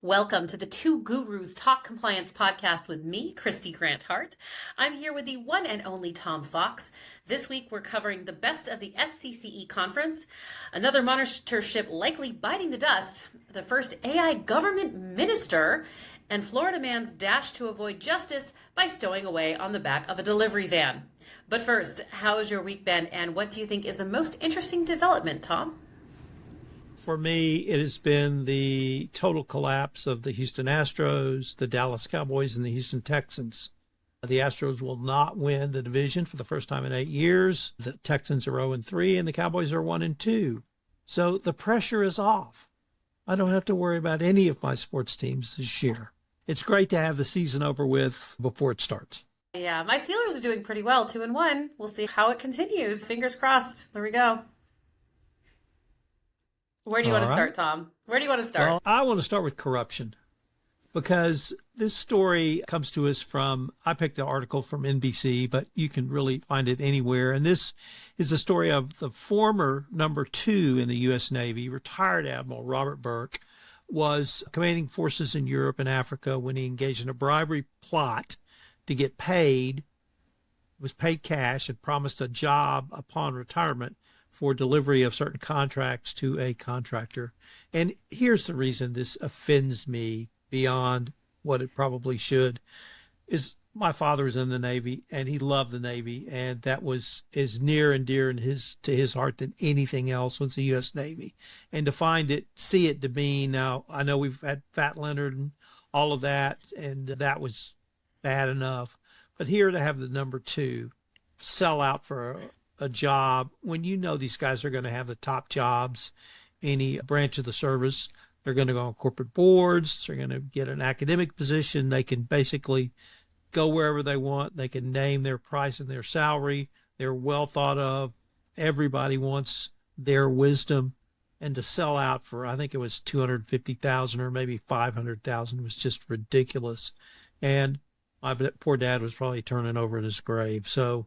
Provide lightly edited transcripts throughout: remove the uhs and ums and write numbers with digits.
Welcome to the Two Gurus Talk Compliance podcast with me, Kristy Grant-Hart. I'm here with the one and only Tom Fox. This week we're covering the best of the SCCE conference, another monitorship likely biting the dust, the first AI government minister, and Florida man's dash to avoid justice by stowing away on the back of a delivery van. But first, how has your week been, and what do you think is the most interesting development, Tom? For me, it has been the total collapse of the Houston Astros, the Dallas Cowboys, and the Houston Texans. The Astros will not win the division for the first time in 8 years. The Texans are 0-3, and the Cowboys are 1-2. So the pressure is off. I don't have to worry about any of my sports teams this year. It's great to have the season over with before it starts. Yeah, my Steelers are doing pretty well, 2-1. We'll see how it continues. Fingers crossed. There we go. Where do you want to start, Tom? Where do you want to start? Well, I want to start with corruption because this story comes to us from, I picked an article from NBC, but you can really find it anywhere. And this is the story of the former number 2 in the U.S. Navy, retired Admiral Robert Burke, was commanding forces in Europe and Africa when he engaged in a bribery plot to get paid, was paid cash and promised a job upon retirement for delivery of certain contracts to a contractor. And here's the reason this offends me beyond what it probably should, is my father was in the Navy and he loved the Navy, and that was as near and dear to his heart than anything else was the U.S. Navy. And to see it demean, now I know we've had Fat Leonard and all of that, and that was bad enough. But here to have the number 2 sell out for a job when you know these guys are going to have the top jobs, any branch of the service. They're going to go on corporate boards. They're going to get an academic position. They can basically go wherever they want. They can name their price and their salary. They're well thought of. Everybody wants their wisdom. And to sell out for, I think it was $250,000 or maybe $500,000 was just ridiculous. And my poor dad was probably turning over in his grave. So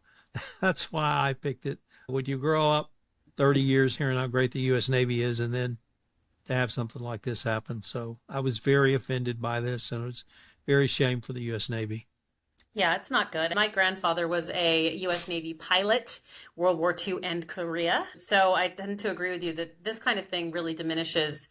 that's why I picked it. When you grow up 30 years hearing how great the U.S. Navy is, and then to have something like this happen. So I was very offended by this, and it was very ashamed for the U.S. Navy. Yeah, it's not good. My grandfather was a U.S. Navy pilot, World War II and Korea. So I tend to agree with you that this kind of thing really diminishes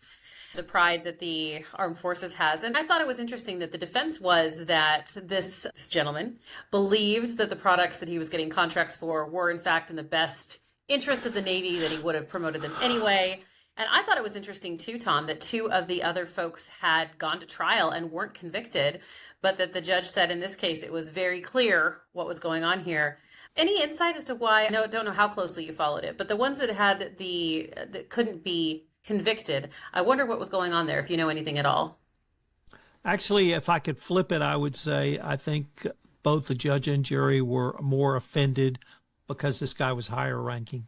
the pride that the armed forces has. And I thought it was interesting that the defense was that this gentleman believed that the products that he was getting contracts for were in fact in the best interest of the Navy, that he would have promoted them anyway. And I thought it was interesting too, Tom, that 2 of the other folks had gone to trial and weren't convicted, but that the judge said in this case it was very clear what was going on here. Any insight as to why? I don't know how closely you followed it, but the ones that that couldn't be convicted, I wonder what was going on there, if you know anything at all. Actually, if I could flip it, I would say I think both the judge and jury were more offended because this guy was higher ranking,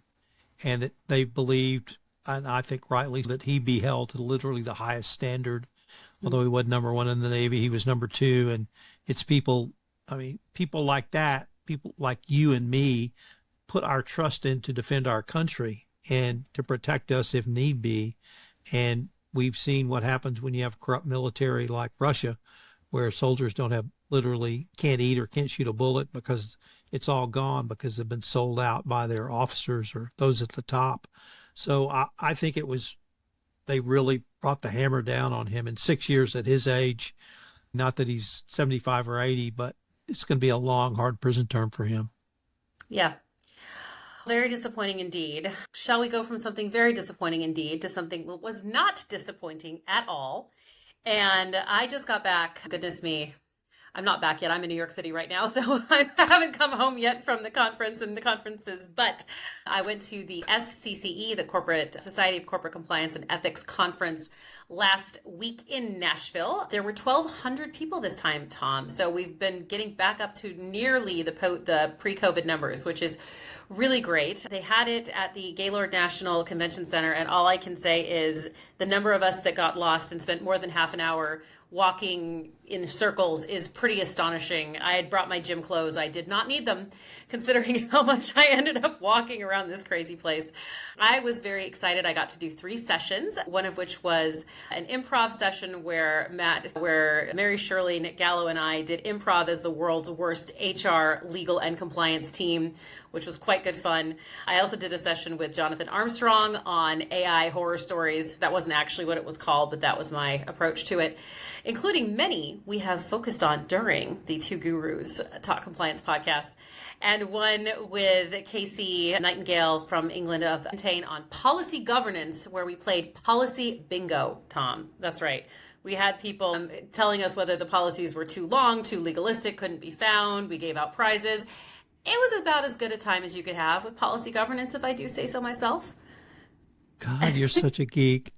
and that they believed, and I think rightly, that he be held to literally the highest standard. Although he was number 1 in the Navy, he was number 2. And it's people like that, people like you and me, put our trust in to defend our country and to protect us if need be. And we've seen what happens when you have corrupt military like Russia, where soldiers literally can't eat or can't shoot a bullet because it's all gone because they've been sold out by their officers or those at the top. So I think they really brought the hammer down on him in 6 years at his age. Not that he's 75 or 80, but it's going to be a long, hard prison term for him. Yeah. Very disappointing indeed. Shall we go from something very disappointing indeed to something that was not disappointing at all? And I just got back. Goodness me. I'm not back yet. I'm in New York City right now, so I haven't come home yet from the conference and the conferences, but I went to the SCCE, the Society of Corporate Compliance and Ethics Conference last week in Nashville. There were 1,200 people this time, Tom. So we've been getting back up to nearly the pre-COVID numbers, which is really great. They had it at the Gaylord National Convention Center, and all I can say is the number of us that got lost and spent more than half an hour walking in circles is pretty astonishing. I had brought my gym clothes. I did not need them, considering how much I ended up walking around this crazy place. I was very excited. I got to do 3 sessions, one of which was an improv session where Mary Shirley, Nick Gallo, and I did improv as the world's worst HR, legal, and compliance team, which was quite good fun. I also did a session with Jonathan Armstrong on AI horror stories. That wasn't actually what it was called, but that was my approach to it, including many we have focused on during the Two Gurus Talk Compliance podcast, and one with Casey Nightingale from England of Entain on policy governance, where we played policy bingo, Tom. That's right. We had people telling us whether the policies were too long, too legalistic, couldn't be found. We gave out prizes. It was about as good a time as you could have with policy governance, if I do say so myself. God, you're such a geek.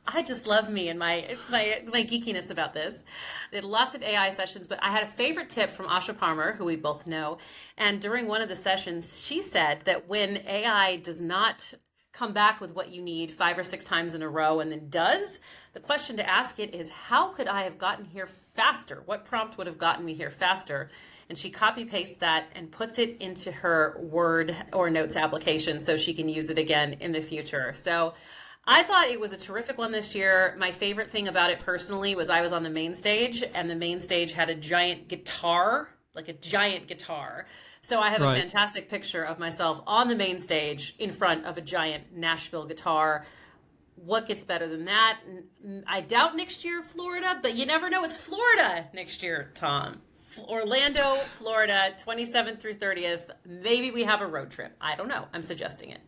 I just love me and my geekiness about this. They had lots of AI sessions, but I had a favorite tip from Asha Parmar, who we both know. And during one of the sessions, she said that when AI does not come back with what you need 5 or 6 times in a row and then does, the question to ask it is, how could I have gotten here faster? What prompt would have gotten me here faster? And she copy pastes that and puts it into her Word or Notes application so she can use it again in the future. So I thought it was a terrific one this year. My favorite thing about it personally was I was on the main stage, and the main stage had a giant guitar, like a giant guitar. So I have a fantastic picture of myself on the main stage in front of a giant Nashville guitar. What gets better than that? I doubt next year, Florida, but you never know. It's Florida next year, Tom. Orlando, Florida, 27th through 30th. Maybe we have a road trip. I don't know. I'm suggesting it.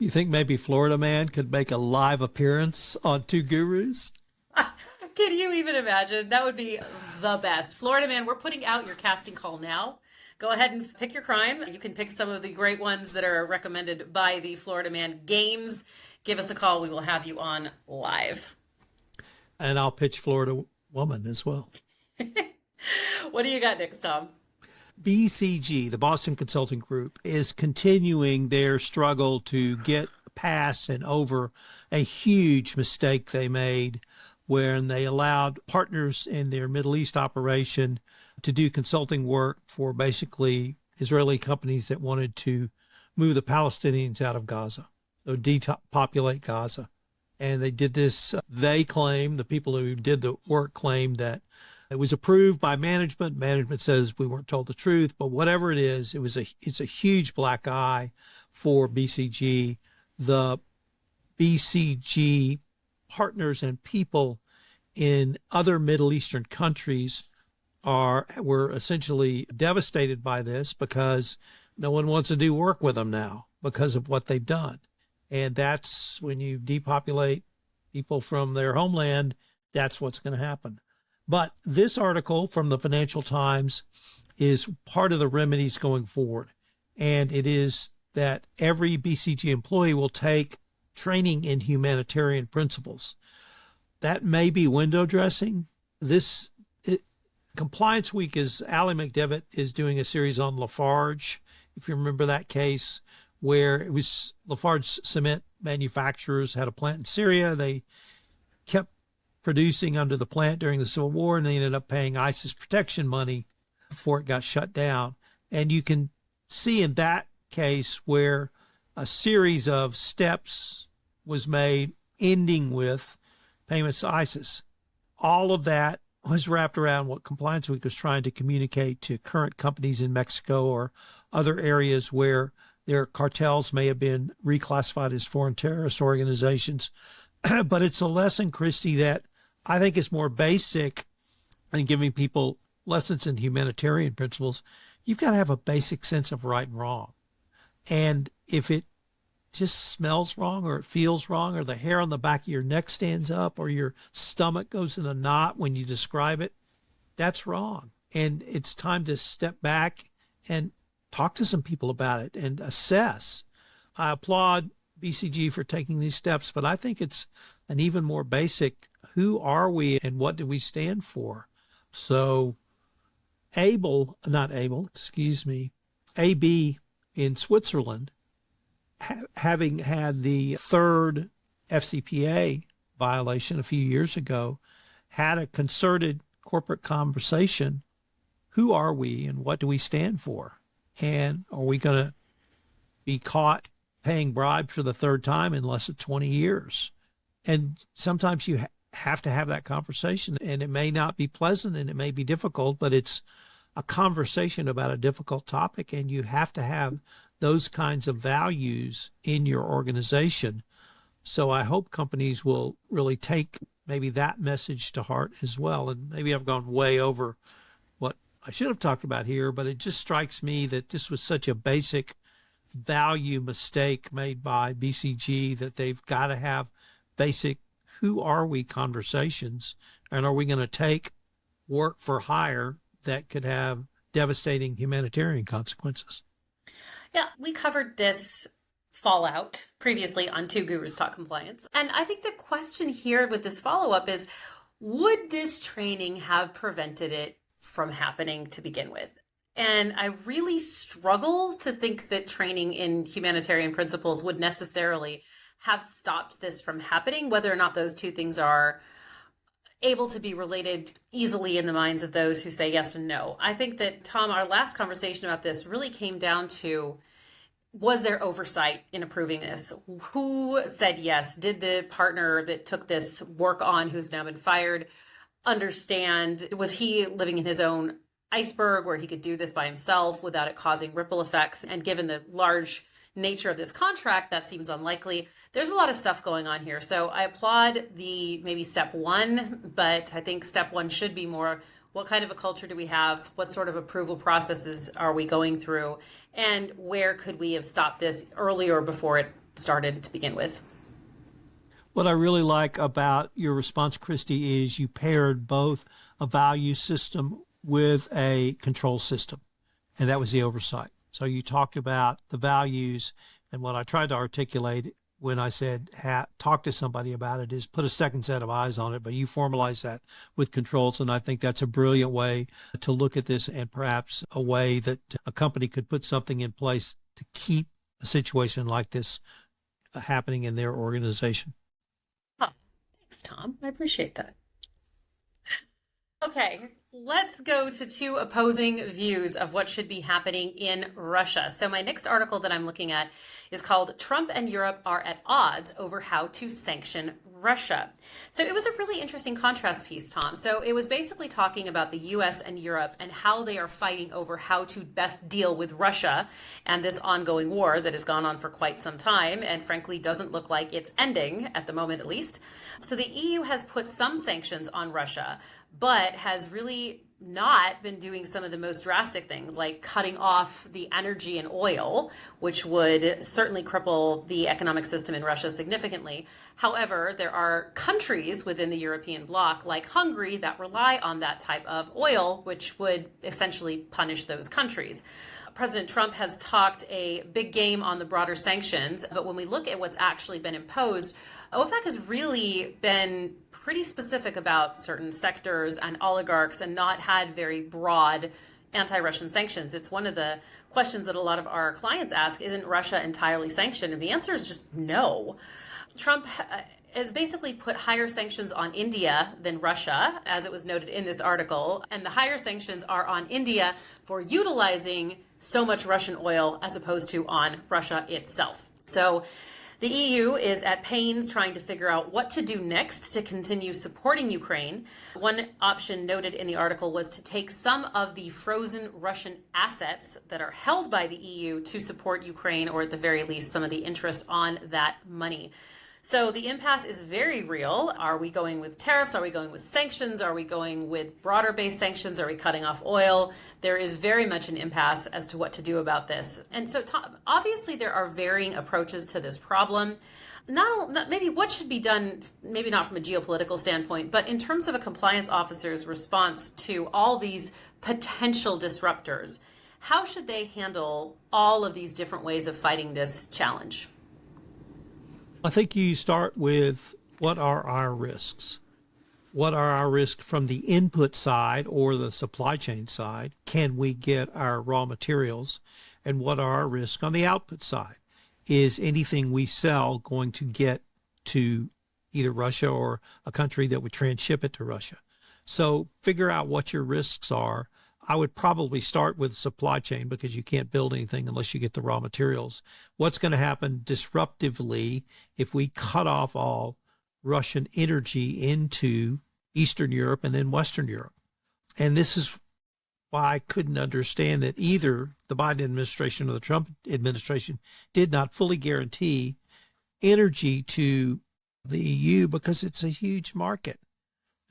You think maybe Florida Man could make a live appearance on Two Gurus? Can you even imagine? That would be the best. Florida Man, we're putting out your casting call now. Go ahead and pick your crime. You can pick some of the great ones that are recommended by the Florida Man games. Give us a call. We will have you on live. And I'll pitch Florida Woman as well. What do you got next, Tom? BCG, the Boston Consulting Group, is continuing their struggle to get past and over a huge mistake they made when they allowed partners in their Middle East operation to do consulting work for basically Israeli companies that wanted to move the Palestinians out of Gaza, so depopulate Gaza. And they did this, they claim, the people who did the work claimed that it was approved by management. Management says we weren't told the truth, but whatever it is, it's a huge black eye for BCG. The BCG partners and people in other Middle Eastern countries were essentially devastated by this because no one wants to do work with them now because of what they've done. And that's when you depopulate people from their homeland, that's what's going to happen. But this article from the Financial Times is part of the remedies going forward. And it is that every BCG employee will take training in humanitarian principles. That may be window dressing. Compliance Week is Ally McDevitt is doing a series on Lafarge, if you remember that case, where it was Lafarge cement manufacturers had a plant in Syria. They kept producing under the plant during the Civil War, and they ended up paying ISIS protection money before it got shut down. And you can see in that case where a series of steps was made, ending with payments to ISIS. All of that was wrapped around what Compliance Week was trying to communicate to current companies in Mexico or other areas where their cartels may have been reclassified as foreign terrorist organizations. But it's a lesson, Kristy, that I think is more basic than giving people lessons in humanitarian principles. You've got to have a basic sense of right and wrong. And if it just smells wrong or it feels wrong or the hair on the back of your neck stands up or your stomach goes in a knot when you describe it, that's wrong. And it's time to step back and talk to some people about it and assess. I applaud BCG for taking these steps, but I think it's an even more basic, who are we and what do we stand for? So AB in Switzerland, having had the third FCPA violation a few years ago, had a concerted corporate conversation. Who are we and what do we stand for? And are we going to be caught paying bribes for the third time in less than 20 years? And sometimes you have to have that conversation, and it may not be pleasant and it may be difficult, but it's a conversation about a difficult topic, and you have to have those kinds of values in your organization. So I hope companies will really take maybe that message to heart as well. And maybe I've gone way over what I should have talked about here, but it just strikes me that this was such a basic value mistake made by BCG that they've got to have basic who are we conversations, and are we going to take work for hire that could have devastating humanitarian consequences. Yeah, we covered this fallout previously on Two Gurus Talk Compliance. And I think the question here with this follow-up is, would this training have prevented it from happening to begin with? And I really struggle to think that training in humanitarian principles would necessarily have stopped this from happening, whether or not those two things are able to be related easily in the minds of those who say yes and no. I think that, Tom, our last conversation about this really came down to, was there oversight in approving this? Who said yes? Did the partner that took this work on, who's now been fired, understand? Was he living in his own iceberg where he could do this by himself without it causing ripple effects? And given the large nature of this contract, that seems unlikely. There's a lot of stuff going on here. So I applaud the maybe step one, but I think step one should be more, what kind of a culture do we have? What sort of approval processes are we going through? And where could we have stopped this earlier before it started to begin with? What I really like about your response, Kristy, is you paired both a value system with a control system, and that was the oversight. So you talked about the values, and what I tried to articulate when I said talk to somebody about it is put a second set of eyes on it, but you formalize that with controls, and I think that's a brilliant way to look at this, and perhaps a way that a company could put something in place to keep a situation like this happening in their organization. Oh, thanks, Tom. I appreciate that. Okay, let's go to two opposing views of what should be happening in Russia. So my next article that I'm looking at is called "Trump and Europe Are at Odds Over How to Sanction Russia." So it was a really interesting contrast piece, Tom. So it was basically talking about the US and Europe and how they are fighting over how to best deal with Russia and this ongoing war that has gone on for quite some time and frankly doesn't look like it's ending at the moment, at least. So the EU has put some sanctions on Russia, but has really not been doing some of the most drastic things, like cutting off the energy and oil, which would certainly cripple the economic system in Russia significantly. However, there are countries within the European bloc, like Hungary, that rely on that type of oil, which would essentially punish those countries. President Trump has talked a big game on the broader sanctions, but when we look at what's actually been imposed, OFAC has really been pretty specific about certain sectors and oligarchs and not had very broad anti-Russian sanctions. It's one of the questions that a lot of our clients ask, isn't Russia entirely sanctioned? And the answer is just no. Trump has basically put higher sanctions on India than Russia, as it was noted in this article. And the higher sanctions are on India for utilizing so much Russian oil as opposed to on Russia itself. So the EU is at pains trying to figure out what to do next to continue supporting Ukraine. One option noted in the article was to take some of the frozen Russian assets that are held by the EU to support Ukraine, or at the very least, some of the interest on that money. So the impasse is very real. Are we going with tariffs? Are we going with sanctions? Are we going with broader-based sanctions? Are we cutting off oil? There is very much an impasse as to what to do about this. And so obviously there are varying approaches to this problem. Not maybe what should be done, maybe not from a geopolitical standpoint, but in terms of a compliance officer's response to all these potential disruptors, how should they handle all of these different ways of fighting this challenge? I think you start with, what are our risks? What are our risks from the input side or the supply chain side? Can we get our raw materials? and what are our risks on the output side. Is anything we sell going to get to either Russia or a country that would transship it to Russia? So figure out what your risks are. I would probably start with supply chain because you can't build anything unless you get the raw materials. What's going to happen disruptively if we cut off all Russian energy into Eastern Europe and then Western Europe? And this is why I couldn't understand that either the Biden administration or the Trump administration did not fully guarantee energy to the EU, because it's a huge market.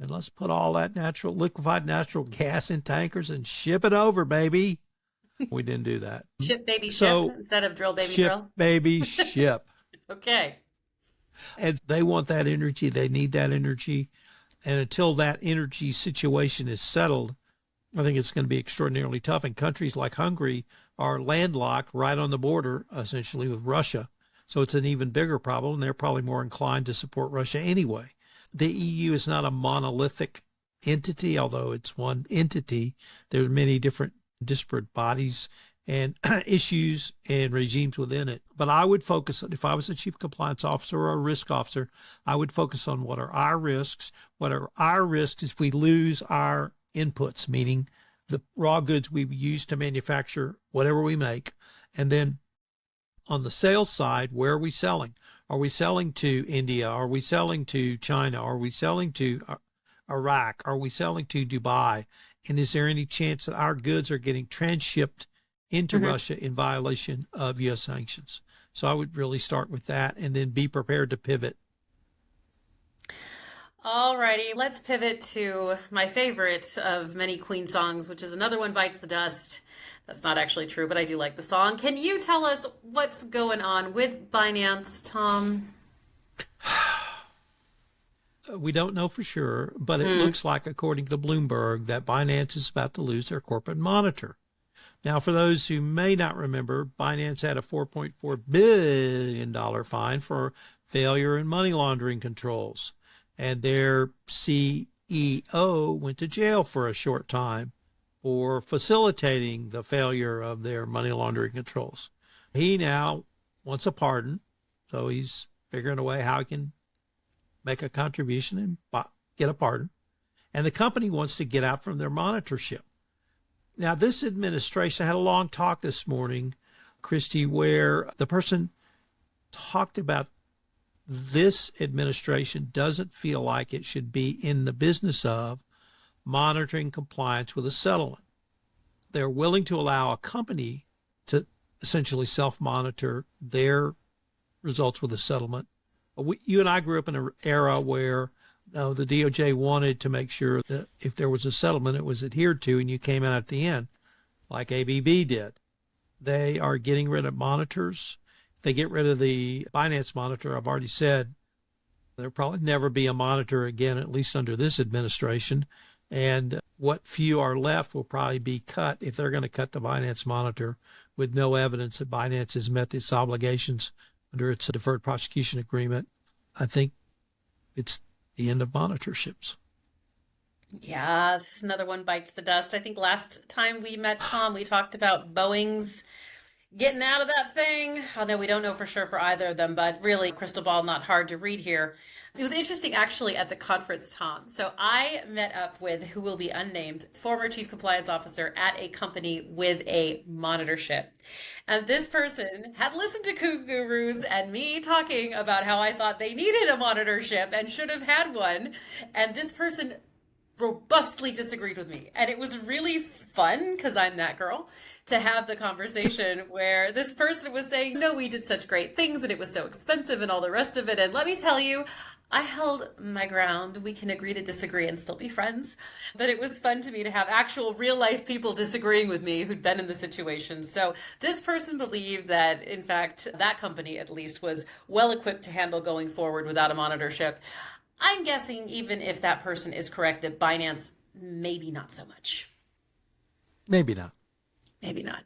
And let's put all that liquefied natural gas in tankers and ship it over, baby. We didn't do that. Ship, baby, ship instead of drill, baby, ship, drill. Baby, ship. Okay. And they want that energy. They need that energy. And until that energy situation is settled, I think it's going to be extraordinarily tough. And countries like Hungary are landlocked right on the border, essentially, with Russia. So it's an even bigger problem. And they're probably more inclined to support Russia anyway. The EU is not a monolithic entity, although it's one entity. There are many different disparate bodies and issues and regimes within it. But I would focus on, if I was a chief compliance officer or a risk officer, I would focus on what are our risks. What are our risks if we lose our inputs, meaning the raw goods we use to manufacture whatever we make. And then on the sales side, where are we selling? Are we selling to India? Are we selling to China? Are we selling to Iraq? Are we selling to Dubai? And is there any chance that our goods are getting transshipped into Russia in violation of U.S. sanctions? So I would really start with that and then be prepared to pivot. All righty, let's pivot to my favorite of many Queen songs, which is Another One Bites the Dust. That's not actually true, but I do like the song. Can you tell us what's going on with Binance, Tom? We don't know for sure, but it looks like, according to Bloomberg, that Binance is about to lose their corporate monitor. Now, for those who may not remember, Binance had a $4.4 billion fine for failure in money laundering controls, and their CEO went to jail for a short time for facilitating the failure of their money laundering controls. He now wants a pardon, so he's figuring a way how he can make a contribution and get a pardon. And the company wants to get out from their monitorship. Now, this administration had a long talk this morning, Kristy, where the person talked about this administration doesn't feel like it should be in the business of monitoring compliance with a settlement. They're willing to allow a company to essentially self-monitor their results with a settlement. You and I grew up in an era where the DOJ wanted to make sure that if there was a settlement, it was adhered to and you came out at the end, like ABB did. They are getting rid of monitors. If they get rid of the Binance monitor, I've already said there'll probably never be a monitor again, at least under this administration. And what few are left will probably be cut if they're going to cut the Binance monitor with no evidence that Binance has met its obligations under its deferred prosecution agreement. I think it's the end of monitorships. Yeah, this is Another One Bites the Dust. I think last time we met, Tom, we talked about Boeing's getting out of that thing. Although we don't know for sure for either of them, but really, crystal ball, not hard to read here. It was interesting, actually, at the conference, Tom. So I met up with, who will be unnamed, former chief compliance officer at a company with a monitorship. And this person had listened to Coup Gurus and me talking about how I thought they needed a monitorship and should have had one. And this person robustly disagreed with me. And it was really fun, because I'm that girl, to have the conversation where this person was saying, no, we did such great things and it was so expensive and all the rest of it. And let me tell you, I held my ground. We can agree to disagree and still be friends. But it was fun to me to have actual real life people disagreeing with me who'd been in the situation. So this person believed that, in fact, that company at least was well equipped to handle going forward without a monitorship. I'm guessing even if that person is correct, that Binance, maybe not so much. Maybe not. Maybe not.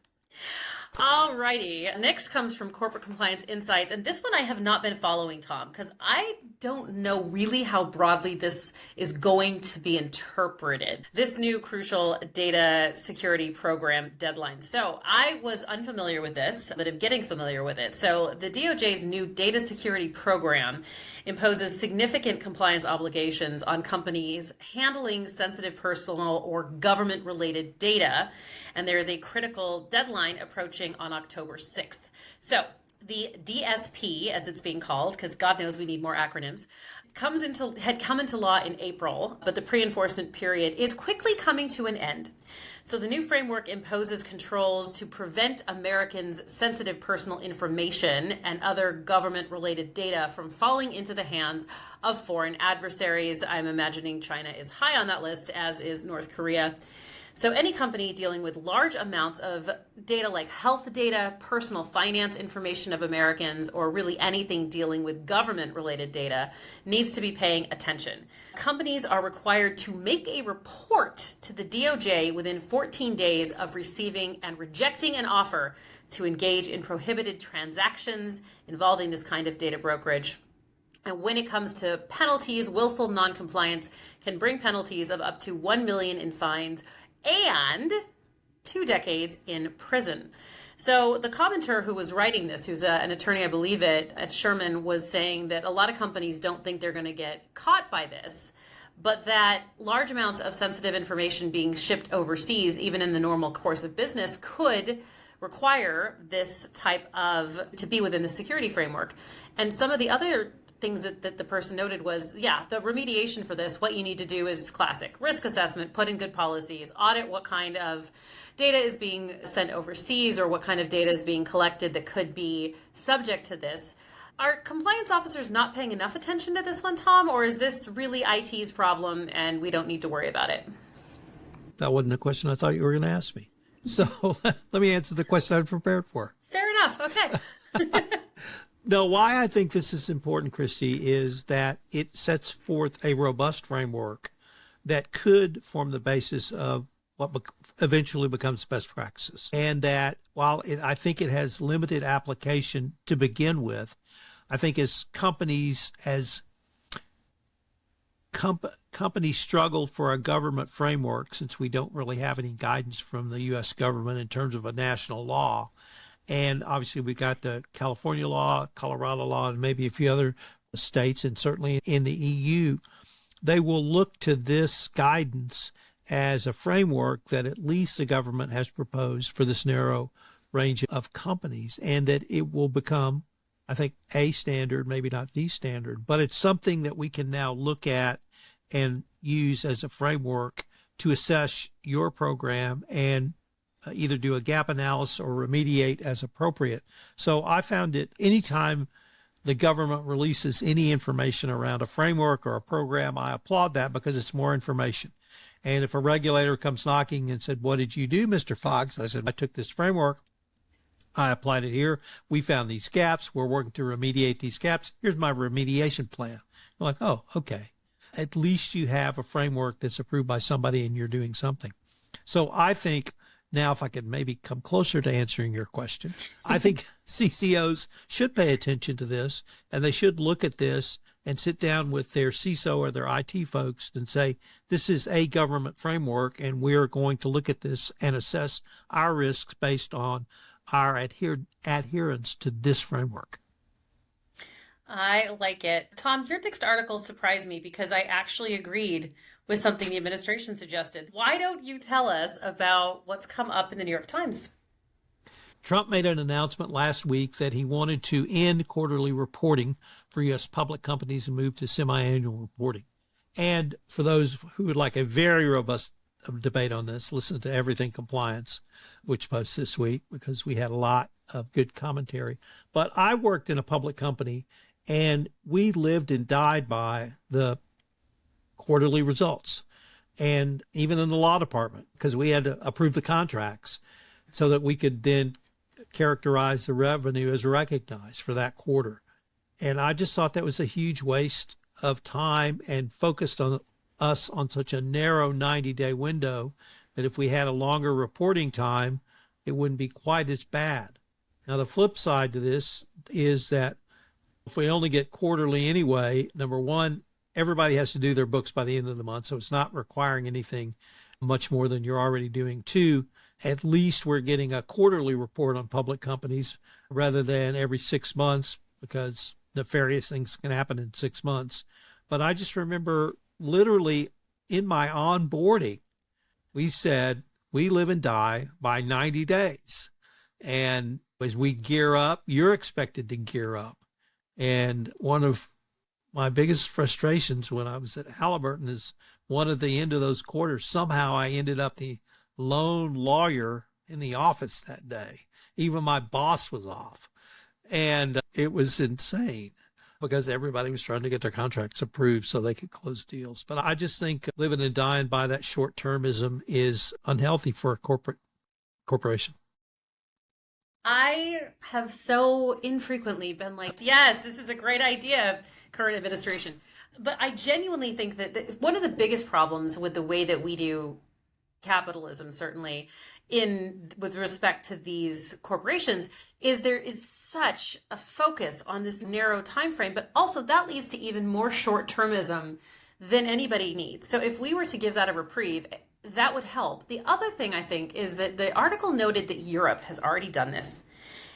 All righty. Next comes from Corporate Compliance Insights. And this one I have not been following, Tom, because I don't know really how broadly this is going to be interpreted. This new crucial data security program deadline. So I was unfamiliar with this, but I'm getting familiar with it. So the DOJ's new data security program imposes significant compliance obligations on companies handling sensitive personal or government-related data. And there is a critical deadline approaching on October 6th. So the DSP, as it's being called, because God knows we need more acronyms, had come into law in April, but the pre-enforcement period is quickly coming to an end. So the new framework imposes controls to prevent Americans' sensitive personal information and other government-related data from falling into the hands of foreign adversaries. I'm imagining China is high on that list, as is North Korea. So any company dealing with large amounts of data like health data, personal finance information of Americans, or really anything dealing with government-related data needs to be paying attention. Companies are required to make a report to the DOJ within 14 days of receiving and rejecting an offer to engage in prohibited transactions involving this kind of data brokerage. And when it comes to penalties, willful noncompliance can bring penalties of up to $1 million in fines and 2 decades in prison. So the commentator who was writing this, who's an attorney, I believe at Sherman, was saying that a lot of companies don't think they're going to get caught by this, but that large amounts of sensitive information being shipped overseas, even in the normal course of business, could require this type to be within the security framework. And some of the other things that the person noted was, the remediation for this, what you need to do is classic risk assessment, put in good policies, audit what kind of data is being sent overseas or what kind of data is being collected that could be subject to this. Are compliance officers not paying enough attention to this one, Tom, or is this really IT's problem and we don't need to worry about it? That wasn't a question I thought you were going to ask me. So let me answer the question I prepared for. Fair enough. Okay. No, why I think this is important, Kristy, is that it sets forth a robust framework that could form the basis of what eventually becomes best practices. And that while I think it has limited application to begin with, I think as companies struggle for a government framework, since we don't really have any guidance from the U.S. government in terms of a national law, and obviously we've got the California law, Colorado law, and maybe a few other states, and certainly in the EU, they will look to this guidance as a framework that at least the government has proposed for this narrow range of companies, and that it will become, I think, a standard, maybe not the standard, but it's something that we can now look at and use as a framework to assess your program and either do a gap analysis or remediate as appropriate. So I found it anytime the government releases any information around a framework or a program, I applaud that because it's more information. And if a regulator comes knocking and said, "What did you do, Mr. Fox?" I said, "I took this framework, I applied it here. We found these gaps. We're working to remediate these gaps. Here's my remediation plan." I'm like, "Oh, okay. At least you have a framework that's approved by somebody and you're doing something." So I think now, if I could maybe come closer to answering your question, I think CCOs should pay attention to this, and they should look at this and sit down with their CISO or their IT folks and say, this is a government framework, and we're going to look at this and assess our risks based on our adherence to this framework. I like it. Tom, your next article surprised me because I actually agreed with something the administration suggested. Why don't you tell us about what's come up in the New York Times? Trump made an announcement last week that he wanted to end quarterly reporting for U.S. public companies and move to semi-annual reporting. And for those who would like a very robust debate on this, listen to Everything Compliance, which posts this week, because we had a lot of good commentary. But I worked in a public company, and we lived and died by the quarterly results, and even in the law department, because we had to approve the contracts so that we could then characterize the revenue as recognized for that quarter. And I just thought that was a huge waste of time and focused on us on such a narrow 90-day window that if we had a longer reporting time, it wouldn't be quite as bad. Now, the flip side to this is that if we only get quarterly anyway, number one, everybody has to do their books by the end of the month, so it's not requiring anything much more than you're already doing. Two, at least we're getting a quarterly report on public companies rather than every 6 months, because nefarious things can happen in 6 months. But I just remember literally in my onboarding, we said we live and die by 90 days. And as we gear up, you're expected to gear up. And one of my biggest frustrations when I was at Halliburton is one at the end of those quarters, somehow I ended up the lone lawyer in the office that day. Even my boss was off. And it was insane because everybody was trying to get their contracts approved so they could close deals. But I just think living and dying by that short-termism is unhealthy for a corporation. I have so infrequently been like, yes, this is a great idea, current administration. But I genuinely think that one of the biggest problems with the way that we do capitalism, certainly with respect to these corporations, is there is such a focus on this narrow time frame, but also that leads to even more short-termism than anybody needs. So if we were to give that a reprieve, that would help. The other thing I think is that the article noted that Europe has already done this.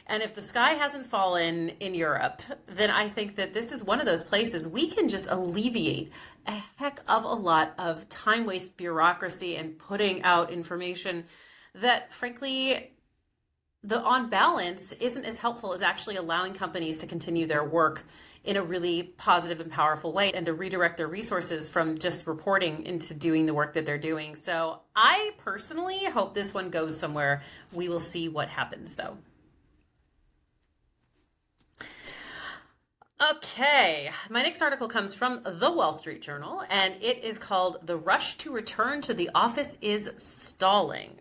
And if the sky hasn't fallen in Europe, then I think that this is one of those places we can just alleviate a heck of a lot of time waste bureaucracy and putting out information that, frankly, on balance, isn't as helpful as actually allowing companies to continue their work in a really positive and powerful way and to redirect their resources from just reporting into doing the work that they're doing. So I personally hope this one goes somewhere. We will see what happens, though. Okay, my next article comes from the Wall Street Journal, and it is called "The Rush to Return to the Office is Stalling."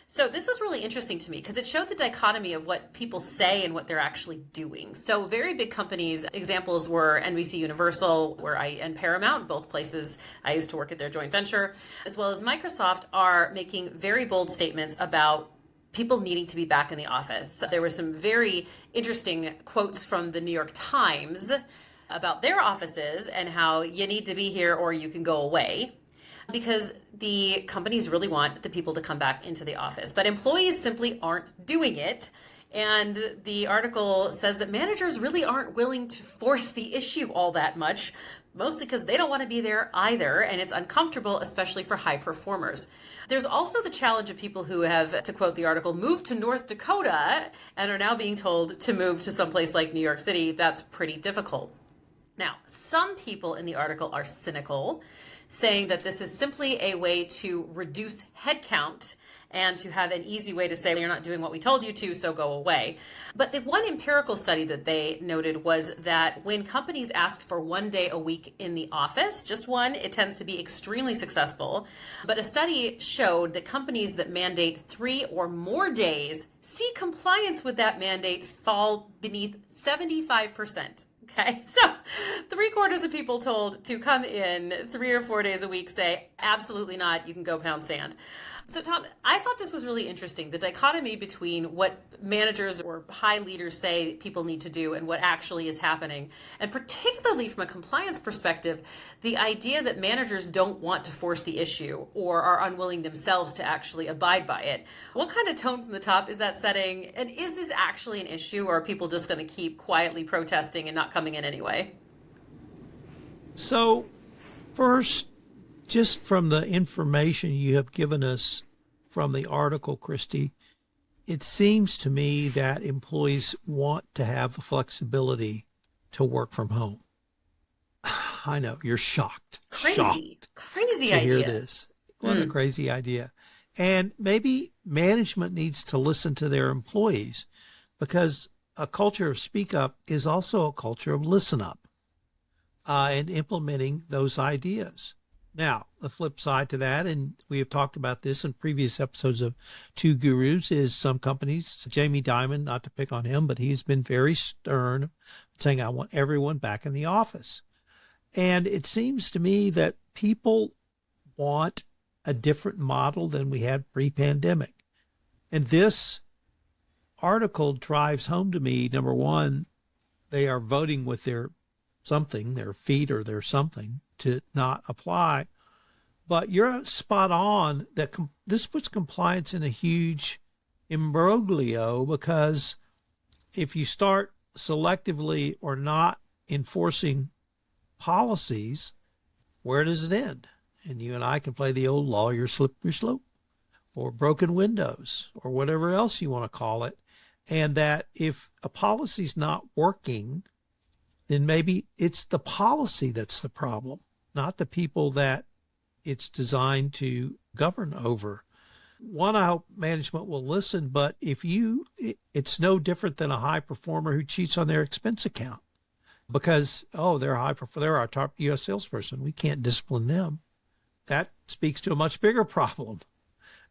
So this was really interesting to me because it showed the dichotomy of what people say and what they're actually doing. So very big companies, examples were NBC Universal, and Paramount, both places I used to work at their joint venture, as well as Microsoft, are making very bold statements about people needing to be back in the office. There were some very interesting quotes from the New York Times about their offices and how you need to be here or you can go away, because the companies really want the people to come back into the office, but employees simply aren't doing it. And the article says that managers really aren't willing to force the issue all that much, mostly because they don't want to be there either, and it's uncomfortable, especially for high performers. There's also the challenge of people who have, to quote the article, moved to North Dakota and are now being told to move to someplace like New York City. That's pretty difficult. Now, some people in the article are cynical, saying that this is simply a way to reduce headcount and to have an easy way to say, you're not doing what we told you to, so go away. But the one empirical study that they noted was that when companies ask for 1 day a week in the office, just one, it tends to be extremely successful. But a study showed that companies that mandate 3 or more days see compliance with that mandate fall beneath 75%. Okay, so 3/4 of people told to come in 3 or 4 days a week say, absolutely not, you can go pound sand. So Tom, I thought this was really interesting, the dichotomy between what managers or high leaders say people need to do and what actually is happening. And particularly from a compliance perspective, the idea that managers don't want to force the issue or are unwilling themselves to actually abide by it. What kind of tone from the top is that setting? And is this actually an issue, or are people just going to keep quietly protesting and not coming in anyway? So first, just from the information you have given us from the article, Kristy, it seems to me that employees want to have the flexibility to work from home. I know, you're shocked. Crazy to idea. hear this. What a crazy idea. And maybe management needs to listen to their employees, because a culture of speak up is also a culture of listen up and implementing those ideas. Now, the flip side to that, and we have talked about this in previous episodes of Two Gurus, is some companies, Jamie Dimon, not to pick on him, but he's been very stern, saying, I want everyone back in the office. And it seems to me that people want a different model than we had pre-pandemic. And this article drives home to me, number one, they are voting with their feet or their something to not apply. But you're spot on that this puts compliance in a huge imbroglio, because if you start selectively or not enforcing policies, where does it end? And you and I can play the old lawyer slippery slope, or broken windows, or whatever else you want to call it. And that if a policy's not working, then maybe it's the policy that's the problem, not the people that it's designed to govern over. One, I hope management will listen, but it's no different than a high performer who cheats on their expense account because, they're they're our top U.S. salesperson. We can't discipline them. That speaks to a much bigger problem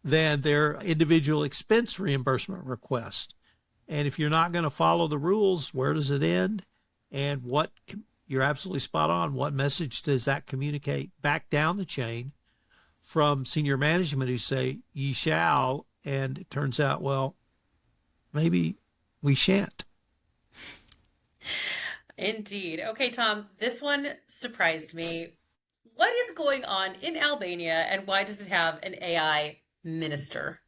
than their individual expense reimbursement request. And if you're not going to follow the rules, where does it end? And you're absolutely spot on. What message does that communicate back down the chain from senior management who say, ye shall, and it turns out, well, maybe we shan't. Indeed. Okay, Tom, this one surprised me. What is going on in Albania, and why does it have an AI minister?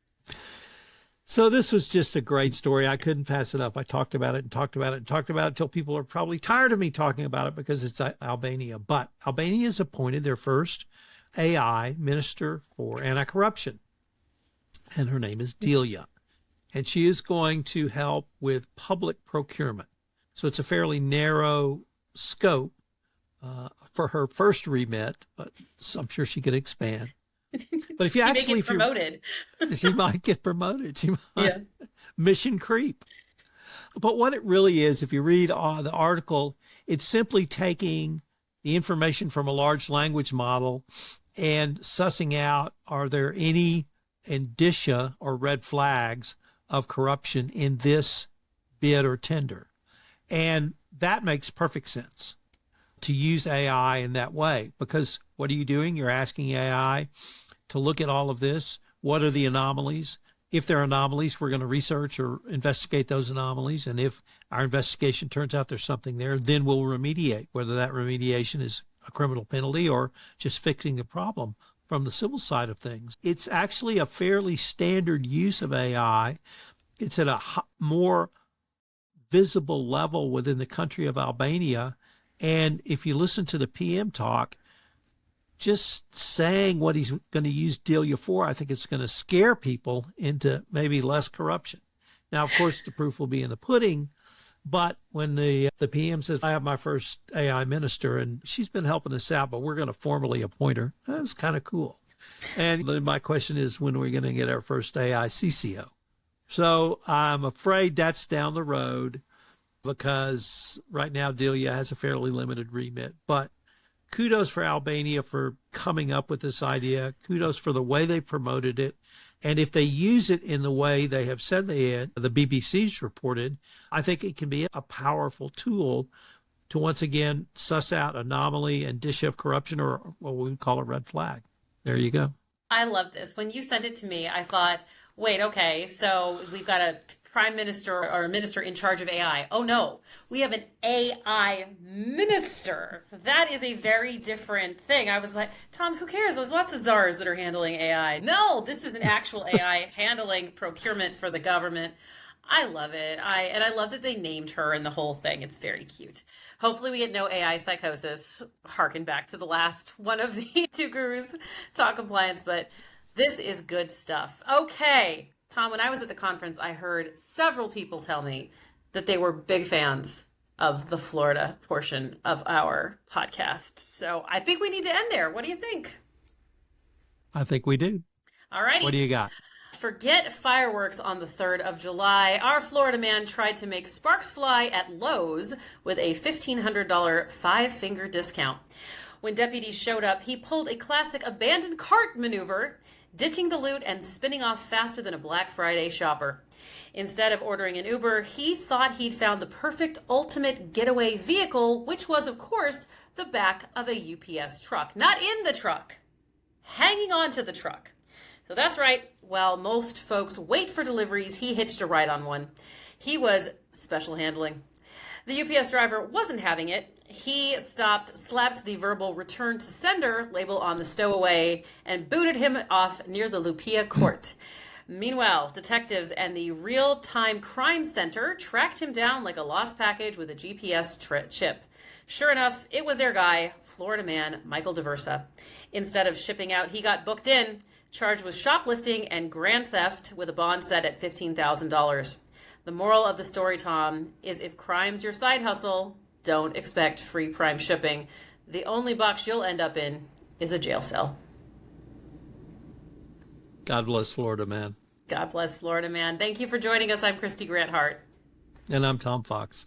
So this was just a great story. I couldn't pass it up. I talked about it and talked about it and talked about it until people are probably tired of me talking about it because it's Albania. But Albania has appointed their first AI minister for anti-corruption, and her name is Delia. And she is going to help with public procurement. So it's a fairly narrow scope for her first remit, but I'm sure she could expand. But if you actually get promoted, she might get promoted. She might mission creep. But what it really is, if you read the article, it's simply taking the information from a large language model and sussing out, are there any indicia or red flags of corruption in this bid or tender? And that makes perfect sense to use AI in that way, because what are you doing? You're asking AI to look at all of this. What are the anomalies? If there are anomalies, we're going to research or investigate those anomalies. And if our investigation turns out there's something there, then we'll remediate, whether that remediation is a criminal penalty or just fixing the problem from the civil side of things. It's actually a fairly standard use of AI. It's at a more visible level within the country of Albania. And if you listen to the PM talk, just saying what he's going to use Delia for, I think it's going to scare people into maybe less corruption. Now, of course, the proof will be in the pudding. But when the PM says, I have my first AI minister, and she's been helping us out, but we're going to formally appoint her, that was kind of cool. And then my question is, when are we going to get our first AI CCO? So I'm afraid that's down the road, because right now Delia has a fairly limited remit. But kudos for Albania for coming up with this idea. Kudos for the way they promoted it. And if they use it in the way they have said they had, the BBC's reported, I think it can be a powerful tool to once again suss out anomaly and dish of corruption, or what we would call a red flag. There you go. I love this. When you sent it to me, I thought, wait, okay, so we've got a prime minister or a minister in charge of AI. Oh no, we have an AI minister. That is a very different thing. I was like, Tom, who cares? There's lots of czars that are handling AI. No, this is an actual AI handling procurement for the government. I love it. I love that they named her and the whole thing. It's very cute. Hopefully we get no AI psychosis. Harken back to the last one of the two gurus talk compliance, but this is good stuff. Okay. Tom, when I was at the conference, I heard several people tell me that they were big fans of the Florida portion of our podcast. So I think we need to end there. What do you think? I think we do. All righty. What do you got? Forget fireworks on the 3rd of July. Our Florida man tried to make sparks fly at Lowe's with a $1,500 five-finger discount. When deputies showed up, he pulled a classic abandoned cart maneuver, ditching the loot and spinning off faster than a Black Friday shopper. Instead of ordering an Uber, he thought he'd found the perfect ultimate getaway vehicle, which was, of course, the back of a UPS truck. Not in the truck, hanging onto the truck. So that's right. While most folks wait for deliveries, he hitched a ride on one. He was special handling. The UPS driver wasn't having it. He stopped, slapped the verbal return to sender label on the stowaway, and booted him off near the Lupia court. Meanwhile, detectives and the Real-Time Crime Center tracked him down like a lost package with a GPS chip. Sure enough, it was their guy, Florida man Michael DeVersa. Instead of shipping out, he got booked in, charged with shoplifting and grand theft with a bond set at $15,000. The moral of the story, Tom, is if crime's your side hustle, don't expect free prime shipping. The only box you'll end up in is a jail cell. God bless Florida man. God bless Florida man. Thank you for joining us. I'm Kristy Grant-Hart. And I'm Tom Fox.